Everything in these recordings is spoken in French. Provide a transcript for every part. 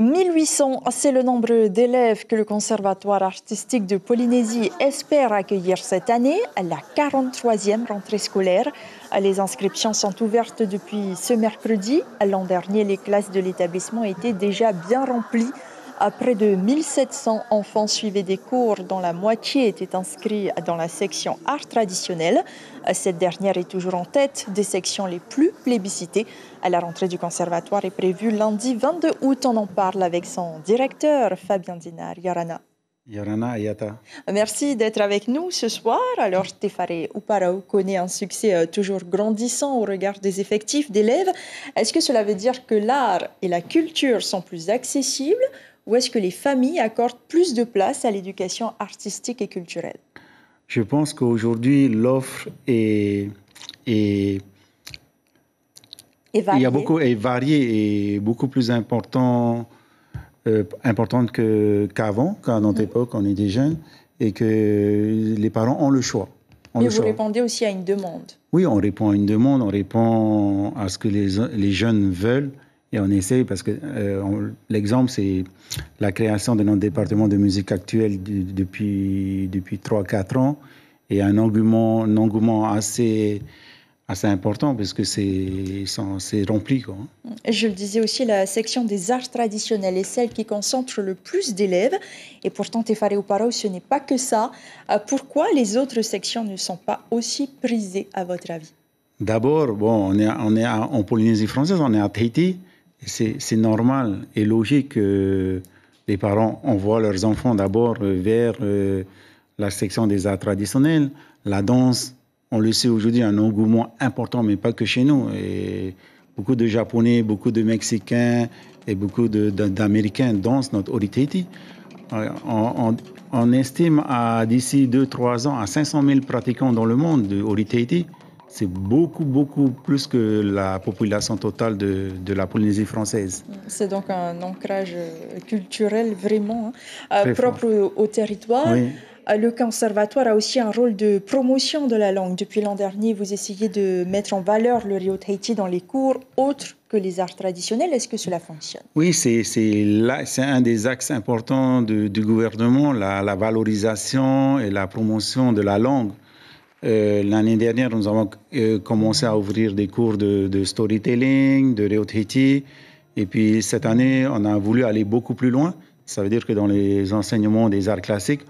1800, c'est le nombre d'élèves que le Conservatoire artistique de Polynésie espère accueillir cette année, la 43e rentrée scolaire. Les inscriptions sont ouvertes depuis ce mercredi. L'an dernier, les classes de l'établissement étaient déjà bien remplies. Près de 1700 enfants suivaient des cours dont la moitié étaient inscrits dans la section art traditionnel. Cette dernière est toujours en tête des sections les plus plébiscitées. La rentrée du conservatoire est prévue lundi 22 août. On en parle avec son directeur, Fabien Dinar. Yarana. Yarana Ayata. Merci d'être avec nous ce soir. Alors, Tefare Uparau connaît un succès toujours grandissant au regard des effectifs d'élèves. Est-ce que cela veut dire que l'art et la culture sont plus accessibles ou est-ce que les familles accordent plus de place à l'éducation artistique et culturelle? Je pense qu'aujourd'hui, l'offre est variée et beaucoup plus importante qu'avant, quand à notre époque, on était jeunes, et que les parents ont le choix. Mais vous répondez aussi à une demande. Oui, on répond à une demande, on répond à ce que les jeunes veulent. Et on essaye, parce que l'exemple, c'est la création de notre département de musique actuelle depuis 3-4 ans, et un engouement assez important, parce que c'est rempli, quoi. Je le disais aussi, la section des arts traditionnels est celle qui concentre le plus d'élèves. Et pourtant, Tefare Uparau, ce n'est pas que ça. Pourquoi les autres sections ne sont pas aussi prisées, à votre avis? D'abord, bon, on est en Polynésie française, on est à Tahiti. C'est normal et logique que les parents envoient leurs enfants d'abord vers la section des arts traditionnels. La danse, on le sait aujourd'hui, un engouement important, mais pas que chez nous. Et beaucoup de Japonais, beaucoup de Mexicains et beaucoup d'Américains dansent notre Ori-Tahiti. On estime d'ici 2-3 ans à 500 000 pratiquants dans le monde de Ori-Tahiti. C'est beaucoup plus que la population totale de la Polynésie française. C'est donc un ancrage culturel vraiment propre au territoire. Oui. Le conservatoire a aussi un rôle de promotion de la langue. Depuis l'an dernier, vous essayez de mettre en valeur le Rio Tahiti dans les cours autres que les arts traditionnels. Est-ce que cela fonctionne? Oui, c'est un des axes importants du gouvernement, la valorisation et la promotion de la langue. L'année dernière, nous avons commencé à ouvrir des cours de storytelling, de Rio Tahiti. Et puis cette année, on a voulu aller beaucoup plus loin. Ça veut dire que dans les enseignements des arts classiques,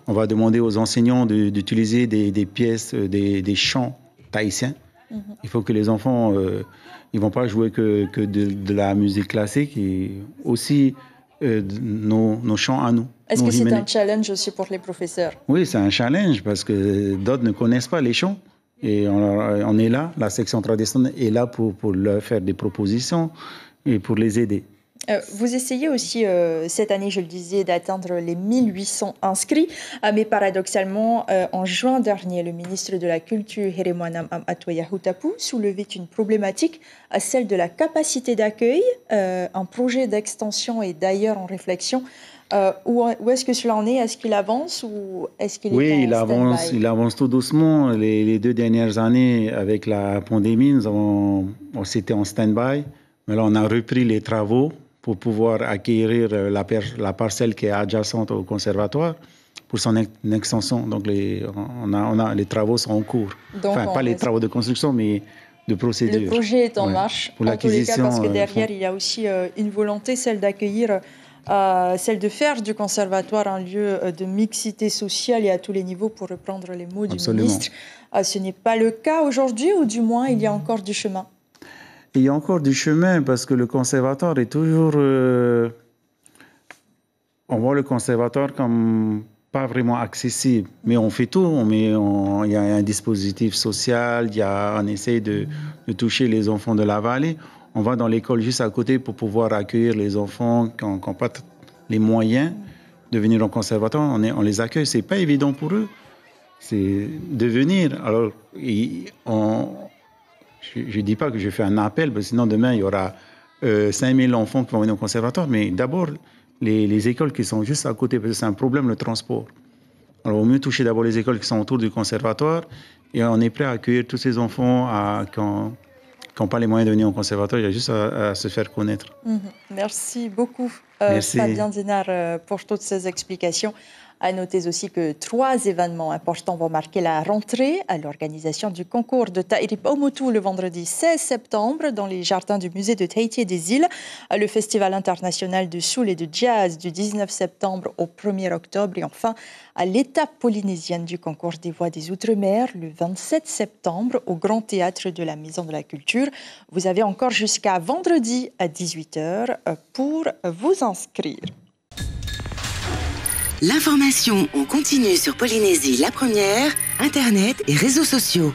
on va demander aux enseignants d'utiliser des pièces, des chants tahitiens. Il faut que les enfants, ils ne vont pas jouer que de la musique classique, et aussi nos chants à nous. Est-ce que c'est un challenge aussi pour les professeurs? Oui, c'est un challenge parce que d'autres ne connaissent pas les chants. Et on est là, la section traditionnelle est là pour leur faire des propositions et pour les aider. Vous essayez aussi, cette année, je le disais, d'atteindre les 1800 inscrits. Mais paradoxalement, en juin dernier, le ministre de la Culture, Heremouanam Atoya Hutapu, soulevait une problématique, celle de la capacité d'accueil. Un projet d'extension est d'ailleurs en réflexion. Où est-ce que cela en est? Est-ce qu'il avance ou est-ce qu'il est en stand-by? Il avance tout doucement. Les 2 dernières années, avec la pandémie, c'était en stand-by. Mais là, on a repris les travaux pour pouvoir acquérir la parcelle qui est adjacente au conservatoire pour son extension. Donc, les travaux sont en cours. Donc, enfin, pas les travaux de construction, mais de procédure. Le projet est en marche, pour l'acquisition. Parce que derrière, il y a aussi une volonté, celle d'accueillir, celle de faire du conservatoire un lieu de mixité sociale et à tous les niveaux, pour reprendre les mots du ministre. Ce n'est pas le cas aujourd'hui, ou du moins, il y a encore du chemin. Il y a encore du chemin parce que le conservatoire est toujours... on voit le conservatoire comme pas vraiment accessible, mais on fait tout. Il y a un dispositif social, on essaie de toucher les enfants de la vallée. On va dans l'école juste à côté pour pouvoir accueillir les enfants qui n'ont pas les moyens de venir au conservatoire. On les accueille, c'est pas évident pour eux. C'est de venir. Alors, je ne dis pas que je fais un appel, parce que sinon demain, il y aura 5000 enfants qui vont venir au conservatoire. Mais d'abord, les écoles qui sont juste à côté, parce que c'est un problème, le transport. Alors, au mieux toucher d'abord les écoles qui sont autour du conservatoire, et on est prêt à accueillir tous ces enfants qui n'ont pas les moyens de venir au conservatoire. Il y a juste à se faire connaître. Merci beaucoup. Merci. Fabien Dinard, pour toutes ces explications. À noter aussi que 3 événements importants vont marquer la rentrée à l'organisation du concours de Taïrib Omotou le vendredi 16 septembre dans les jardins du musée de Tahiti et des îles, le festival international de soul et de jazz du 19 septembre au 1er octobre et enfin à l'étape polynésienne du concours des voix des Outre-mer le 27 septembre au Grand Théâtre de la Maison de la Culture. Vous avez encore jusqu'à vendredi à 18h pour vous inscrire. L'information en continu sur Polynésie la première, Internet et réseaux sociaux.